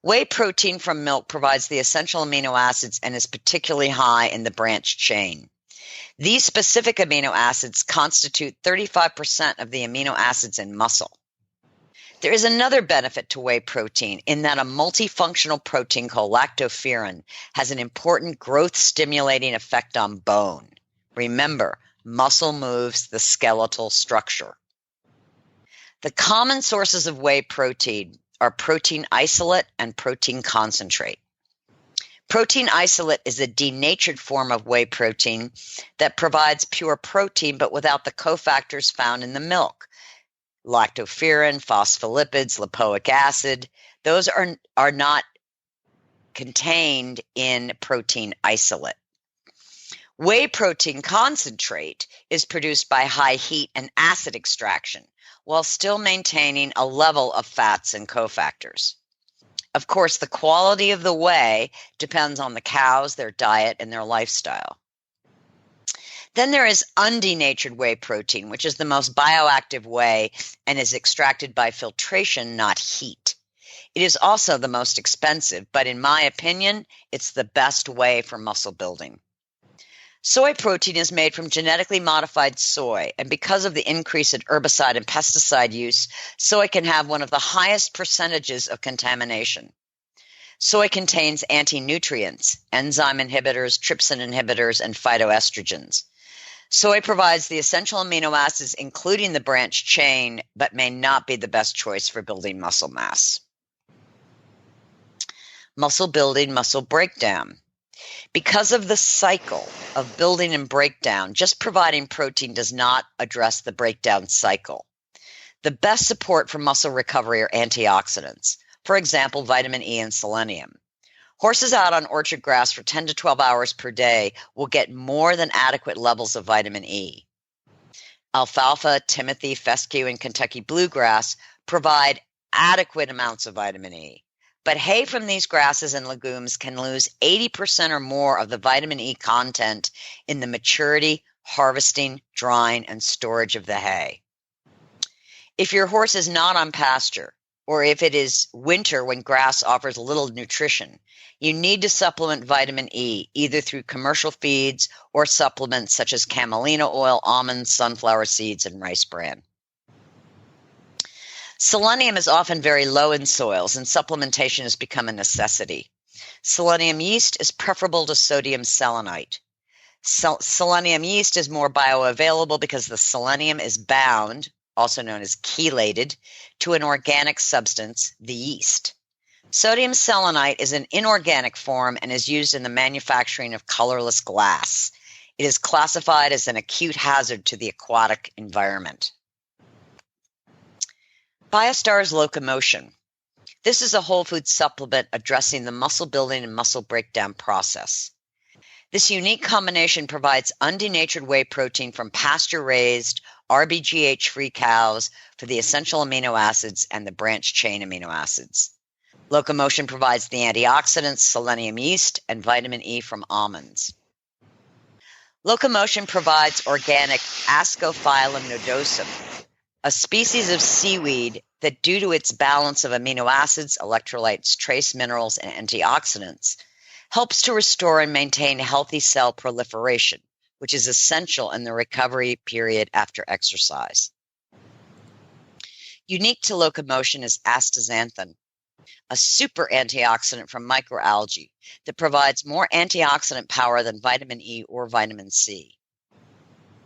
Whey protein from milk provides the essential amino acids and is particularly high in the branched chain. These specific amino acids constitute 35% of the amino acids in muscle. There is another benefit to whey protein in that a multifunctional protein called lactoferrin has an important growth-stimulating effect on bone. Remember, muscle moves the skeletal structure. The common sources of whey protein are protein isolate and protein concentrate. Protein isolate is a denatured form of whey protein that provides pure protein but without the cofactors found in the milk. Lactoferrin, phospholipids, lipoic acid, those are not contained in protein isolate. Whey protein concentrate is produced by high heat and acid extraction, while still maintaining a level of fats and cofactors. Of course, the quality of the whey depends on the cows, their diet, and their lifestyle. Then there is undenatured whey protein, which is the most bioactive whey and is extracted by filtration, not heat. It is also the most expensive, but in my opinion, it's the best whey for muscle building. Soy protein is made from genetically modified soy, and because of the increase in herbicide and pesticide use, soy can have one of the highest percentages of contamination. Soy contains anti-nutrients, enzyme inhibitors, trypsin inhibitors, and phytoestrogens. Soy provides the essential amino acids, including the branched chain, but may not be the best choice for building muscle mass. Muscle building, muscle breakdown. Because of the cycle of building and breakdown, just providing protein does not address the breakdown cycle. The best support for muscle recovery are antioxidants, for example, vitamin E and selenium. Horses out on orchard grass for 10 to 12 hours per day will get more than adequate levels of vitamin E. Alfalfa, timothy, fescue, and Kentucky bluegrass provide adequate amounts of vitamin E. But hay from these grasses and legumes can lose 80% or more of the vitamin E content in the maturity, harvesting, drying, and storage of the hay. If your horse is not on pasture, or if it is winter when grass offers little nutrition, you need to supplement vitamin E either through commercial feeds or supplements such as camelina oil, almonds, sunflower seeds, and rice bran. Selenium is often very low in soils, and supplementation has become a necessity. Selenium yeast is preferable to sodium selenite. Selenium yeast is more bioavailable because the selenium is bound, also known as chelated, to an organic substance, the yeast. Sodium selenite is an inorganic form and is used in the manufacturing of colorless glass. It is classified as an acute hazard to the aquatic environment. Biostar's locomotion. This is a whole food supplement addressing the muscle building and muscle breakdown process. This unique combination provides undenatured whey protein from pasture-raised, RBGH-free cows for the essential amino acids and the branched-chain amino acids. Locomotion provides the antioxidants, selenium yeast, and vitamin E from almonds. Locomotion provides organic Ascophyllum nodosum, a species of seaweed that, due to its balance of amino acids, electrolytes, trace minerals, and antioxidants, helps to restore and maintain healthy cell proliferation, which is essential in the recovery period after exercise. Unique to locomotion is astaxanthin, a super antioxidant from microalgae that provides more antioxidant power than vitamin E or vitamin C.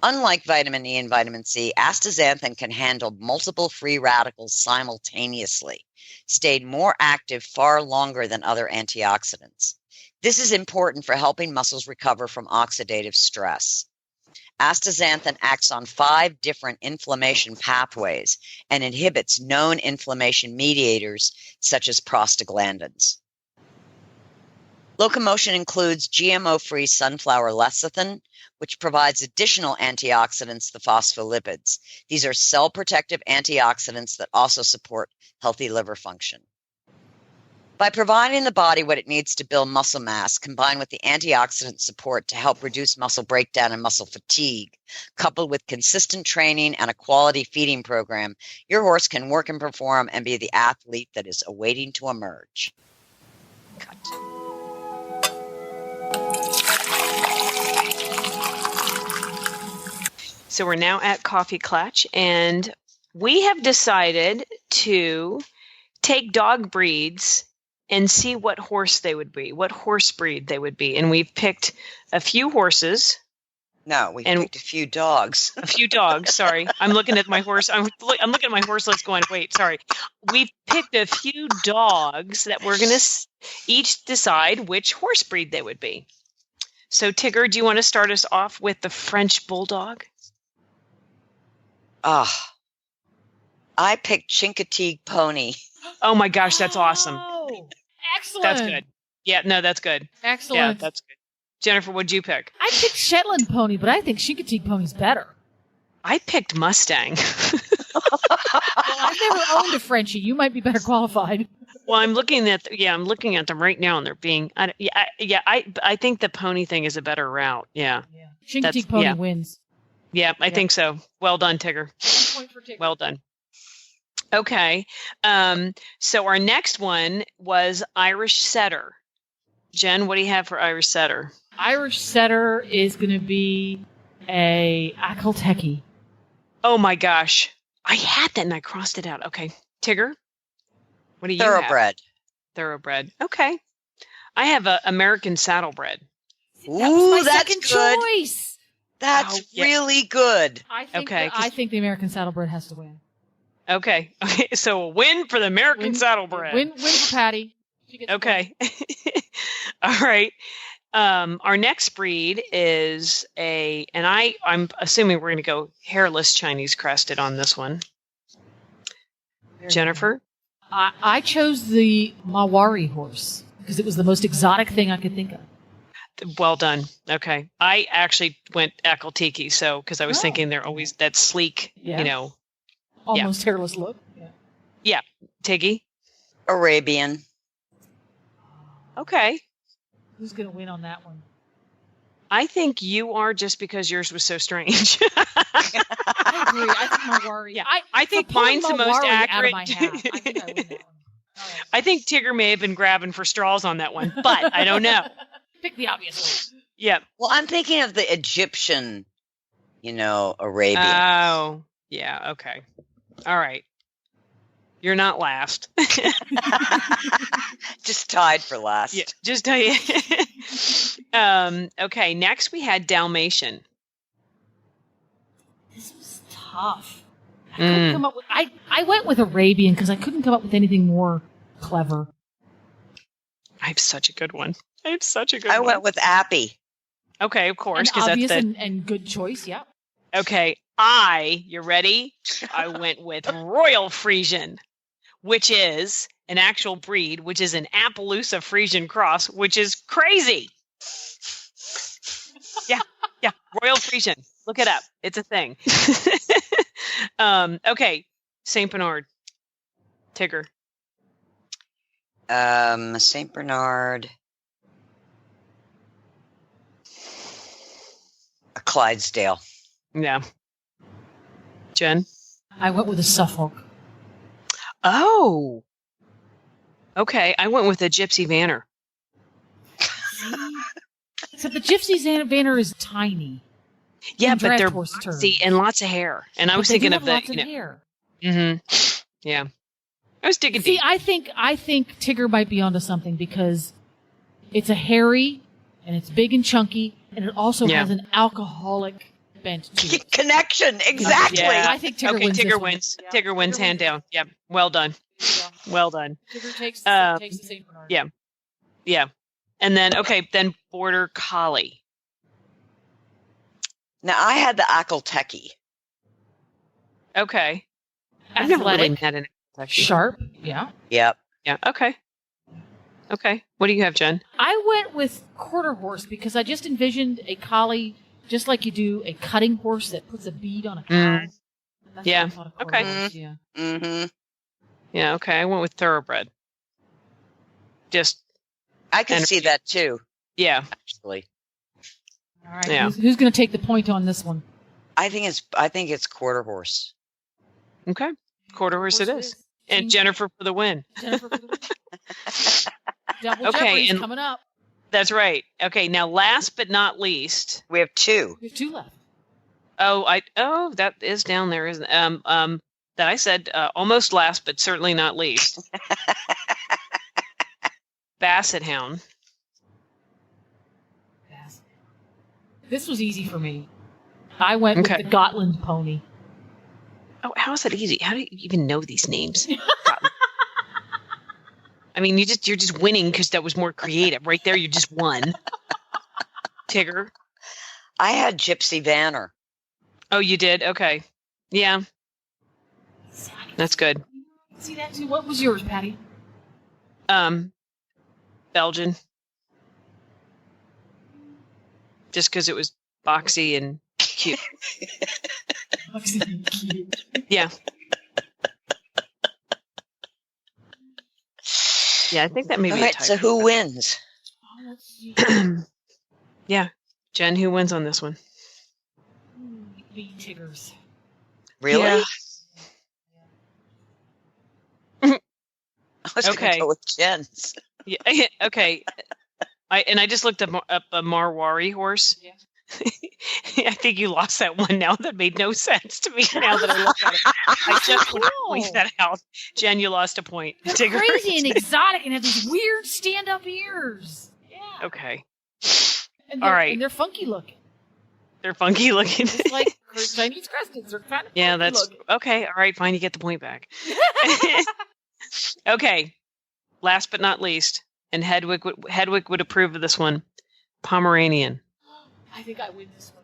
Unlike vitamin E and vitamin C, astaxanthin can handle multiple free radicals simultaneously, staying more active far longer than other antioxidants. This is important for helping muscles recover from oxidative stress. Astaxanthin acts on 5 different inflammation pathways and inhibits known inflammation mediators such as prostaglandins. Locomotion includes GMO-free sunflower lecithin, which provides additional antioxidants, the phospholipids. These are cell-protective antioxidants that also support healthy liver function. By providing the body what it needs to build muscle mass, combined with the antioxidant support to help reduce muscle breakdown and muscle fatigue, coupled with consistent training and a quality feeding program, your horse can work and perform and be the athlete that is awaiting to emerge. Cut. So we're now at Coffee Klatch, and we have decided to take dog breeds and see what horse they would be, what horse breed they would be. And we've picked a few horses. No, we picked a few dogs. A few dogs, sorry. I'm looking at my horse. I'm looking at my horse list going, wait, sorry. We picked a few dogs that we're going to each decide which horse breed they would be. So, Tigger, do you want to start us off with the French Bulldog? I picked Chincoteague Pony. Oh my gosh, that's awesome. Oh, excellent. That's good. Yeah, no, that's good. Excellent. Yeah, that's good. Jennifer, what'd you pick? I picked Shetland Pony, but I think Chincoteague Pony's better. I picked Mustang. Well, I've never owned a Frenchie. You might be better qualified. Well, I'm looking at them right now, and they're being. I think the pony thing is a better route. Yeah. Chincoteague Pony wins. Yeah, I think so. Well done, Tigger. Point for Tigger. Well done. Okay. So our next one was Irish Setter. Jen, what do you have for Irish Setter? Irish Setter is going to be a Akelteki. Oh my gosh. I had that and I crossed it out. Okay. Tigger, what do you Thoroughbred. have? Thoroughbred. Okay. I have a American Saddlebred. Ooh, that's second good. choice. That's really good. I think the American Saddlebred has to win. Okay. Okay. So a win for the American Saddlebred. Win for Patty. Okay. All right. Our next breed is I'm assuming we're going to go hairless Chinese crested on this one. Jennifer? I chose the Mawari horse because it was the most exotic thing I could think of. Well done. Okay. I actually went Akaltiki, so because I was Oh. thinking they're always that sleek, Yeah. Almost hairless look. Yeah. Yeah. Tiggy. Arabian. Okay. Who's going to win on that one? I think you are, just because yours was so strange. I agree. I think Mawari. Yeah. I think for pulling mine's the most Mawari accurate. Out of my hat, I think I win that one. All right. I think Tigger may have been grabbing for straws on that one, but I don't know. Pick the obvious one. Yeah. Well, I'm thinking of the Egyptian, Arabian. Oh, yeah. Okay. All right. You're not last. Just tied for last. Yeah. Just tell you. Okay. Next, we had Dalmatian. This was tough. I couldn't come up with. I went with Arabian because I couldn't come up with anything more clever. I have such a good one. I went with Appy. Okay, of course, An because obvious that's the. and good choice. Yeah. Okay, you ready? I went with Royal Frisian, which is an actual breed, which is an Appaloosa Frisian cross, which is crazy. Yeah, Royal Frisian. Look it up. It's a thing. Okay, Saint Bernard. Tigger. Saint Bernard. A Clydesdale. Yeah. Jen? I went with a Suffolk. Oh. Okay, I went with a Gypsy Vanner. Except the Gypsy Vanner is tiny. Yeah, In but draft they're horse terms. boxy and lots of hair. And I was thinking of the, lots of hair. Yeah. I was digging See, deep. I think Tigger might be onto something because it's a hairy and it's big and chunky and it also has an alcoholic bent to it. Connection, exactly. Yeah. I think Tigger Okay, wins. Tigger this one. wins. Yeah. Tigger wins hand down. Yeah. Well done. Yeah. Well done. Tigger takes the Saint Bernard. Yeah. Yeah. And then Border Collie. Now, I had the Akalteki. Okay. I've never really Athletic, met an actually. sharp. Yeah. Yep. Yeah. Okay. What do you have, Jen? I went with quarter horse because I just envisioned a collie, just like you do a cutting horse that puts a bead on a cow. That's Yeah. what I thought of quarter Okay. horse, yeah. Mm-hmm. Yeah. Okay. I went with thoroughbred. Just I could see that too, yeah. actually. All right. Yeah. Who's going to take the point on this one? I think it's quarter horse. Okay. Quarter horse it is. And Jennifer for the win. Jennifer for the win. Double Okay, Jeopardy's and- coming up. That's right. Okay. Now, last but not least. We have two. We have two left. That is down there, isn't it? That I said almost last, but certainly not least. Basset Hound. Yes. This was easy for me. I went with the Gotland pony. Oh, how is that easy? How do you even know these names? I mean, you're just winning because that was more creative. Right there, you just won. Tigger. I had Gypsy Vanner. Oh, you did? Okay. Yeah. That's good. See that too? What was yours, Patty? Belgian. Just because it was boxy and cute. Yeah. Yeah, I think that may be All a right, type. so who wins? Yeah. Jen, who wins on this one? Me, Tiggers. Really? Yeah. I was going to go with Jen's. Yeah. Okay. I just looked up a Marwari horse. Yeah. I think you lost that one now. That made no sense to me now that I look at it. I just want to point that out. Jen, you lost a point. They're Tigger. crazy and exotic and have these weird stand-up ears. Yeah. Okay. And All right. And they're funky looking. They're funky looking. It's like Chinese crescents. They're kind of Yeah, funky that's looking. okay. All right, fine. You get the point back. Okay. Last but not least, and Hedwig would approve of this one. Pomeranian. I think I win this one.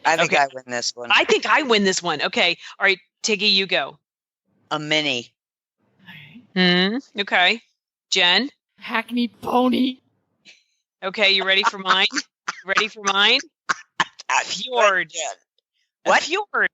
I think Okay. I win this one. I think I win this one. Okay. All right, Tiggy, you go. A mini. Okay. Jen? Hackney pony. Okay, you ready for mine? Ready for mine? Fjord. What? A fjord.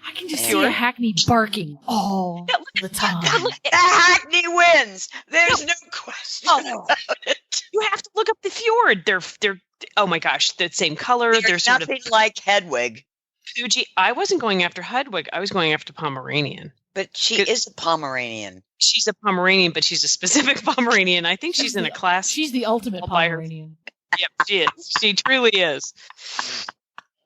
I can just see Fjord. a Hackney barking all Yeah, look the at- time. look at- The Hackney wins. There's no question Oh. about it. You have to look up the fjord. They're oh my gosh, the same color. They're There's sort of nothing like Hedwig, Fuji. I wasn't going after Hedwig. I was going after Pomeranian. but she Good. is a Pomeranian. She's a Pomeranian, but she's a specific Pomeranian. I think she's in a class. She's the ultimate all by her. Pomeranian. Yep, she is. She truly is.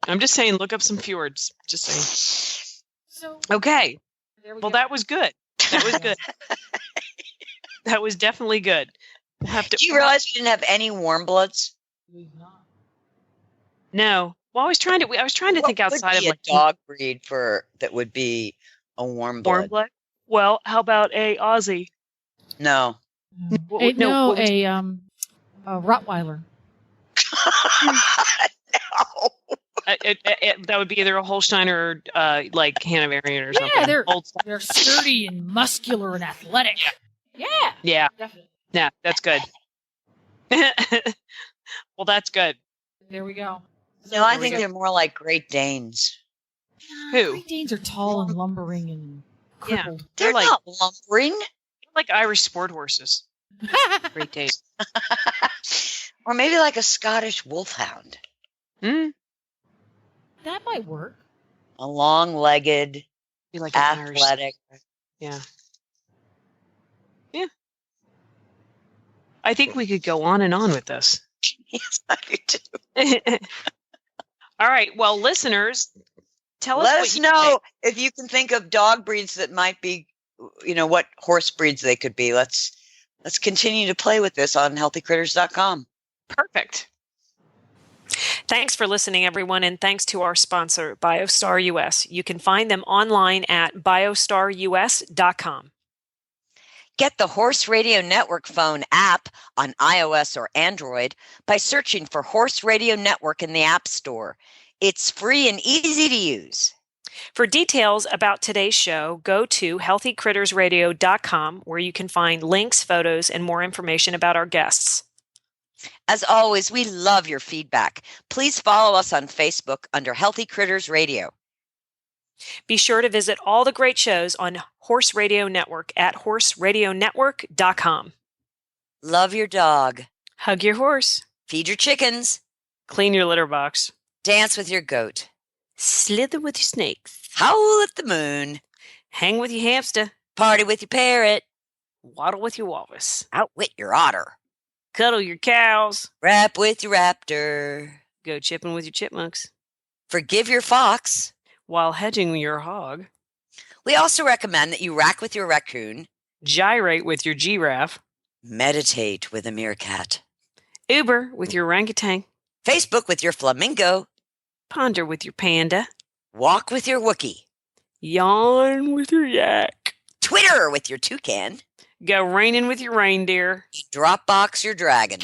I'm just saying, look up some fjords. Just saying. So Okay. there we Well, go. that was good. That was good. That was definitely good. Have to. Do you realize we didn't have any warm bloods? No. Well, I was trying to think outside would of be like a dog breed that would be a warm blood. warm blood. Well, how about a Aussie? No. What would you- A Rottweiler. No. that would be either a Holstein or like Hanoverian or something. Yeah, they're Old style. they're sturdy and muscular and athletic. Yeah, Yeah, definitely. yeah, that's good. Well, that's good. There we go. No, I There we think go. they're more like Great Danes. Who? Great Danes are tall and lumbering and Yeah. crippled. They're like- not lumbering. Like Irish sport horses. Great Danes. Or maybe like a Scottish wolfhound. Mm, That might work. A long-legged, be like an Irish. athletic. Yeah. Yeah. I think we could go on and on with this. Yes, I do too. All right. Well, listeners, tell us Let what us you know if you can think of dog breeds that might be, what horse breeds they could be. Let's continue to play with this on healthycritters.com. Perfect. Thanks for listening, everyone, and thanks to our sponsor, Biostar US. You can find them online at biostarus.com. Get the Horse Radio Network phone app on iOS or Android by searching for Horse Radio Network in the App Store. It's free and easy to use. For details about today's show, go to healthycrittersradio.com, where you can find links, photos, and more information about our guests. As always, we love your feedback. Please follow us on Facebook under Healthy Critters Radio. Be sure to visit all the great shows on Horse Radio Network at horseradionetwork.com. Love your dog. Hug your horse. Feed your chickens. Clean your litter box. Dance with your goat. Slither with your snakes. Howl at the moon. Hang with your hamster. Party with your parrot. Waddle with your walrus. Outwit your otter. Cuddle your cows. Rap with your raptor. Go chipping with your chipmunks. Forgive your fox. While hedging your hog. We also recommend that you rack with your raccoon. Gyrate with your giraffe. Meditate with a meerkat. Uber with your orangutan. Facebook with your flamingo. Ponder with your panda. Walk with your Wookie. Yawn with your yak. Twitter with your toucan. Go raining with your reindeer. Dropbox your dragon.